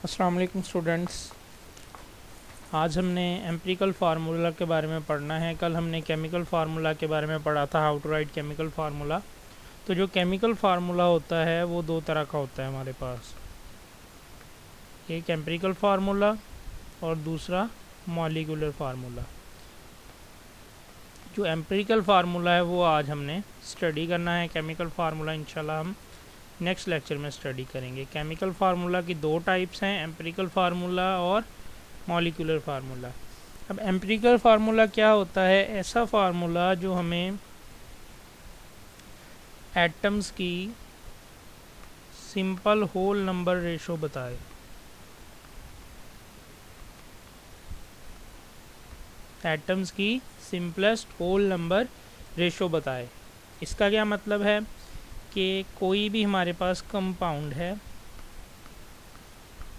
अस्सलाम वालेकुम स्टूडेंट्स। आज हमने एम्पिरिकल फार्मूला के बारे में पढ़ना है। कल हमने केमिकल फार्मूला के बारे में पढ़ा था, how to write chemical formula. तो जो केमिकल फार्मूला होता है वो दो तरह का होता है हमारे पास, एक एम्पिरिकल फार्मूला और दूसरा मॉलिक्यूलर फार्मूला। जो एम्पिरिकल फार्मूला है वो आज हमने स्टडी करना है। केमिकल फार्मूला इंशाल्लाह हम नेक्स्ट लेक्चर में स्टडी करेंगे। केमिकल फार्मूला की दो टाइप्स हैं, एम्पिरिकल फार्मूला और मॉलिक्यूलर फार्मूला। अब एम्पिरिकल फार्मूला क्या होता है? ऐसा फार्मूला जो हमें एटम्स की सिंपल होल नंबर रेशो बताए। एटम्स की सिंपलेस्ट होल नंबर रेशो बताए। इसका क्या मतलब है कि कोई भी हमारे पास कंपाउंड है,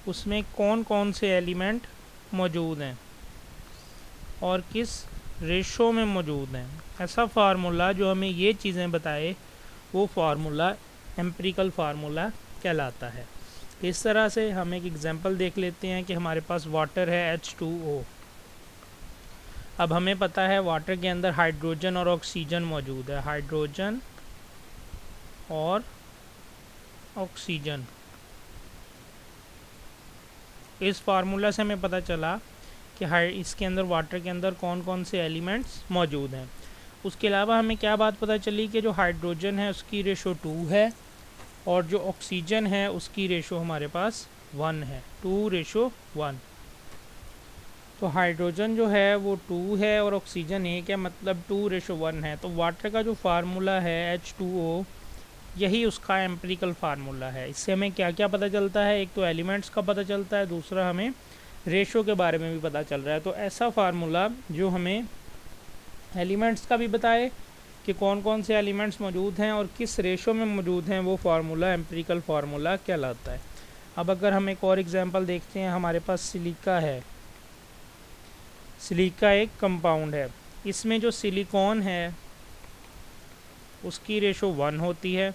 उसमें कौन कौन से एलिमेंट मौजूद हैं और किस रेशो में मौजूद हैं। ऐसा फार्मूला जो हमें ये चीज़ें बताए वो फार्मूला एम्पिरिकल फार्मूला कहलाता है। इस तरह से हम एक एग्जांपल देख लेते हैं कि हमारे पास वाटर है H2O। अब हमें पता है वाटर के अंदर हाइड्रोजन और ऑक्सीजन मौजूद है। हाइड्रोजन और ऑक्सीजन, इस फार्मूला से हमें पता चला कि इसके अंदर वाटर के अंदर कौन कौन से एलिमेंट्स मौजूद हैं। उसके अलावा हमें क्या बात पता चली कि जो हाइड्रोजन है उसकी रेशो 2 है और जो ऑक्सीजन है उसकी रेशो हमारे पास 1 है, 2:1। तो हाइड्रोजन जो है वो 2 है और ऑक्सीजन 1 है, मतलब 2:1 है। तो वाटर का जो फार्मूला है H2O, यही उसका एम्पिरिकल फार्मूला है। इससे हमें क्या क्या पता चलता है? एक तो एलिमेंट्स का पता चलता है, दूसरा हमें रेशो के बारे में भी पता चल रहा है। तो ऐसा फार्मूला जो हमें एलिमेंट्स का भी बताए कि कौन कौन से एलिमेंट्स मौजूद हैं और किस रेशो में मौजूद हैं, वो फार्मूला एम्पिरिकल फार्मूला कहलाता है। अब अगर हम एक और एग्जांपल देखते हैं, हमारे पास सिलिका है। सिलिका एक कंपाउंड है। इसमें जो सिलिकॉन है उसकी रेशो 1 होती है,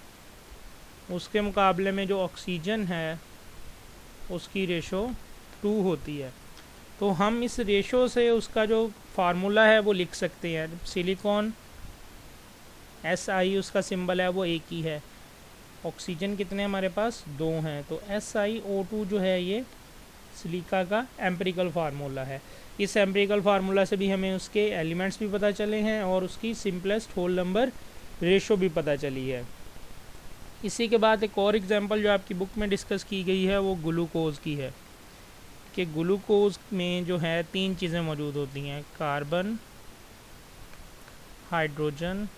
उसके मुकाबले में जो ऑक्सीजन है उसकी रेशो 2 होती है। तो हम इस रेशो से उसका जो फार्मूला है वो लिख सकते हैं। सिलिकॉन SI उसका सिंबल है वो एक ही है। ऑक्सीजन कितने हमारे पास? 2 हैं। तो SiO2 जो है ये सिलिका का एम्पिरिकल फार्मूला है। इस एम्पिरिकल फार्मूला से भी हमें उसके एलिमेंट्स भी पता चले हैं और उसकी सिंपलेस्ट होल नंबर रेशो भी पता चली है। इसी के बाद एक और एग्जांपल जो आपकी बुक में डिस्कस की गई है वो ग्लूकोज की है कि ग्लूकोज में जो है 3 चीज़ें मौजूद होती हैं, कार्बन, हाइड्रोजन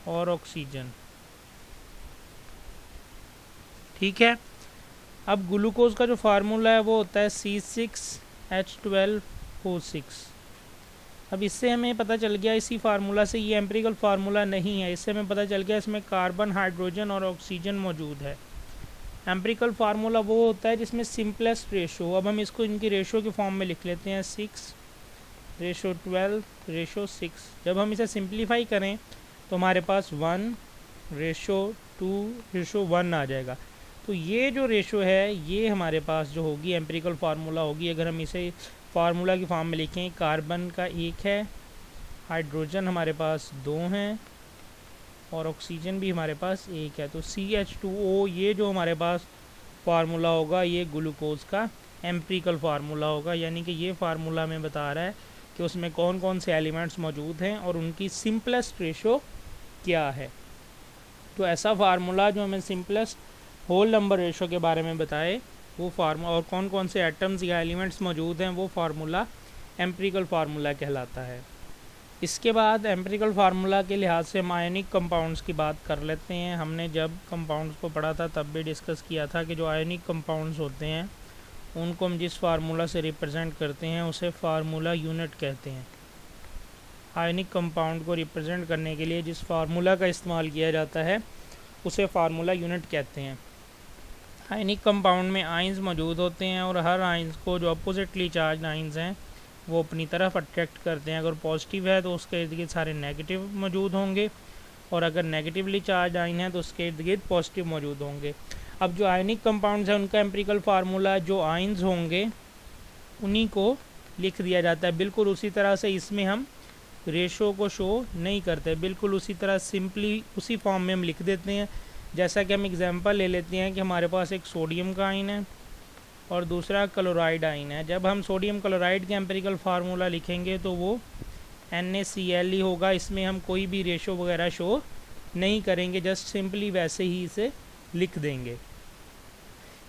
और ऑक्सीजन। ठीक है। अब ग्लूकोज का जो फार्मूला है वो होता है C6H12O6। अब इससे हमें पता चल गया, इसी फार्मूला से, ये एम्पिरिकल फार्मूला नहीं है, इससे हमें पता चल गया इसमें कार्बन, हाइड्रोजन और ऑक्सीजन मौजूद है। एम्पिरिकल फार्मूला वो होता है जिसमें सिंपलेस्ट रेशो। अब हम इसको इनकी रेशो के फॉर्म में लिख लेते हैं, 6:12:6। जब हम इसे सिंप्लीफाई करें तो हमारे पास 1:2:1 आ जाएगा। तो ये जो रेशो है ये हमारे पास जो होगी एम्पिरिकल फार्मूला होगी। अगर हम इसे फार्मूला की फॉर्म में लिखें, कार्बन का 1 है, हाइड्रोजन हमारे पास 2 हैं और ऑक्सीजन भी हमारे पास 1 है। तो CH2O ये जो हमारे पास फार्मूला होगा ये ग्लूकोज का एम्पिरिकल फार्मूला होगा। यानी कि ये फार्मूला में बता रहा है कि उसमें कौन कौन से एलिमेंट्स मौजूद हैं और उनकी सिंपलेस्ट रेशो क्या है। तो ऐसा फार्मूला जो हमें सिंपलेस्ट होल नंबर रेशो के बारे में बताए वो फार्मूला, और कौन कौन से एटम्स या एलिमेंट्स मौजूद हैं, वो फार्मूला एम्पिरिकल फार्मूला कहलाता है। इसके बाद एम्पिरिकल फार्मूला के लिहाज से हम आयनिक कंपाउंड्स की बात कर लेते हैं। हमने जब कंपाउंड्स को पढ़ा था तब भी डिस्कस किया था कि जो आयनिक कंपाउंड्स होते हैं उनको हम जिस फार्मूला से रिप्रेजेंट करते हैं उसे फार्मूला यूनिट कहते हैं। आयनिक कंपाउंड को रिप्रेजेंट करने के लिए जिस फार्मूला का इस्तेमाल किया जाता है उसे फार्मूला यूनिट कहते हैं। आयनिक कंपाउंड में आइंस मौजूद होते हैं और हर आइंस को जो अपोजिटली चार्ज आइंस हैं वो अपनी तरफ अट्रैक्ट करते हैं। अगर पॉजिटिव है तो उसके इर्द गिर्द सारे नेगेटिव मौजूद होंगे और अगर नेगेटिवली चार्ज आइन है तो उसके इर्द गिर्द पॉजिटिव मौजूद होंगे। अब जो आयनिक कंपाउंड्स हैं उनका एम्पिरिकल फार्मूला जो आयंस होंगे उन्हीं को लिख दिया जाता है। बिल्कुल उसी तरह से इसमें हम रेशो को शो नहीं करते, बिल्कुल उसी तरह सिंपली उसी फॉर्म में हम लिख देते हैं। जैसा कि हम एग्जांपल ले लेते हैं कि हमारे पास एक सोडियम का आयन है और दूसरा क्लोराइड आयन है। जब हम सोडियम क्लोराइड के एम्पिरिकल फार्मूला लिखेंगे तो वो NaCl ही होगा। इसमें हम कोई भी रेशो वगैरह शो नहीं करेंगे, जस्ट सिंपली वैसे ही इसे लिख देंगे।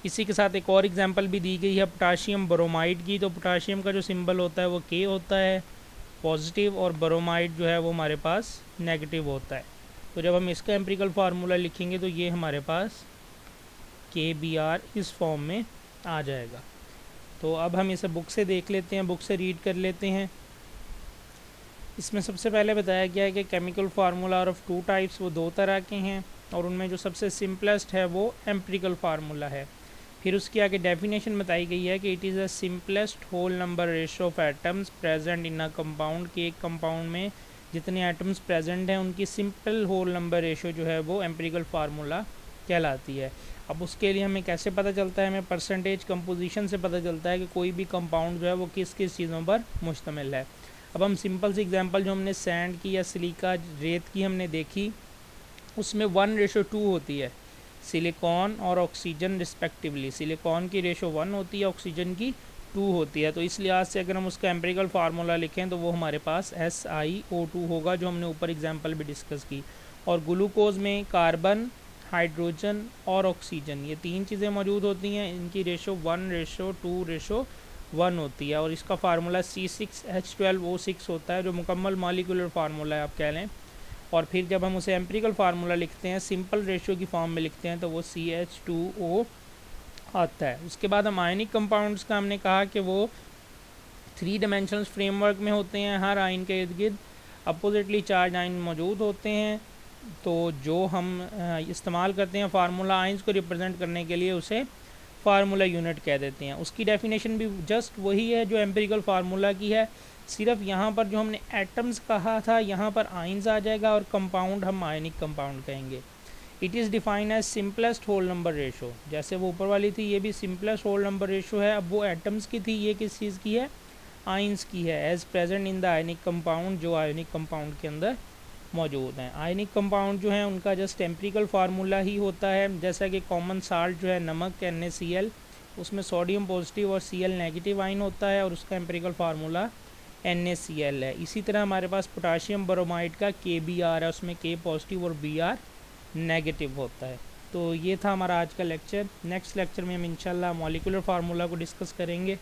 इसी के साथ एक और एग्जांपल भी दी गई है पोटाशियम ब्रोमाइड की। तो पोटाशियम का जो सिंबल होता है वो K होता है पॉजिटिव, और ब्रोमाइड जो है वो हमारे पास नेगेटिव होता है। तो जब हम इसका एम्पिरिकल फार्मूला लिखेंगे तो ये हमारे पास KBr इस फॉर्म में आ जाएगा। तो अब हम इसे बुक से देख लेते हैं, बुक से रीड कर लेते हैं। इसमें सबसे पहले बताया गया है कि chemical formula of two types, वो दो तरह के हैं, और उनमें जो सबसे सिंपलेस्ट है वो एम्पिरिकल फार्मूला है। फिर उसकी आगे डेफिनेशन बताई गई है कि it is a simplest whole number ratio of atoms present in a compound, कि एक कंपाउंड में जितने एटम्स प्रेजेंट हैं उनकी सिंपल होल नंबर रेशो जो है वो एम्पिरिकल फार्मूला कहलाती है। अब उसके लिए हमें कैसे पता चलता है? हमें परसेंटेज कंपोजिशन से पता चलता है कि कोई भी कंपाउंड जो है वो किस किस चीज़ों पर मुश्तमिल है। अब हम सिंपल सी एग्जांपल जो हमने सैंड की या सिलिका रेत की हमने देखी, उसमें 1:2 होती है सिलिकॉन और ऑक्सीजन रिस्पेक्टिवली। सिलिकॉन की रेशो 1 होती है, ऑक्सीजन की 2 होती है। तो इस लिहाज से अगर हम उसका एम्पिरिकल फार्मूला लिखें तो वो हमारे पास SiO2 होगा, जो हमने ऊपर एग्जांपल भी डिस्कस की। और ग्लूकोज में कार्बन, हाइड्रोजन और ऑक्सीजन, ये तीन चीज़ें मौजूद होती हैं। इनकी रेशो 1:2:1 होती है, और इसका फार्मूला C6H12O6 होता है, जो मुकम्मल मॉलिक्यूलर फार्मूला है आप कह लें। और फिर जब हम उसे एम्पिरिकल फार्मूला लिखते हैं, सिंपल रेशियो की फॉर्म में लिखते हैं, तो वो CH2O आता है। उसके बाद हम आयनिक कंपाउंड्स का हमने कहा कि वो 3 डायमेंशनल फ्रेमवर्क में होते हैं। हर आयन के इर्द गिर्द अपोजिटली चार्ज आयन मौजूद होते हैं। तो जो हम इस्तेमाल करते हैं फार्मूला आयंस को रिप्रेजेंट करने के लिए, उसे फार्मूला यूनिट कह देते हैं। उसकी डेफिनेशन भी जस्ट वही है जो एम्पिरिकल फार्मूला की है, सिर्फ यहाँ पर जो हमने एटम्स कहा था यहाँ पर आयंस आ जाएगा, और कंपाउंड हम आयनिक कंपाउंड कहेंगे। It is defined as simplest whole number ratio. जैसे वो ऊपर वाली थी, ये भी सिंपलेस्ट होल नंबर रेशो है। अब वो एटम्स की थी, ये किस चीज़ की है? आयंस की है। As present in the ionic compound, जो आयनिक कंपाउंड के अंदर मौजूद हैं। आयनिक कंपाउंड जो है उनका जस्ट एम्पिरिकल फार्मूला ही होता है। जैसा कि कॉमन साल्ट जो है नमक NaCl, उसमें सोडियम पॉजिटिव और Cl नेगेटिव आयन होता है, और उसका एम्पिरिकल फार्मूला NaCl है। इसी तरह हमारे पास पोटाशियम ब्रोमाइड का KBr है, उसमें K पॉजिटिव और Br नेगेटिव होता है। तो ये था हमारा आज का लेक्चर। नेक्स्ट लेक्चर में हम इंशाल्लाह मॉलिक्यूलर फार्मूला को डिस्कस करेंगे।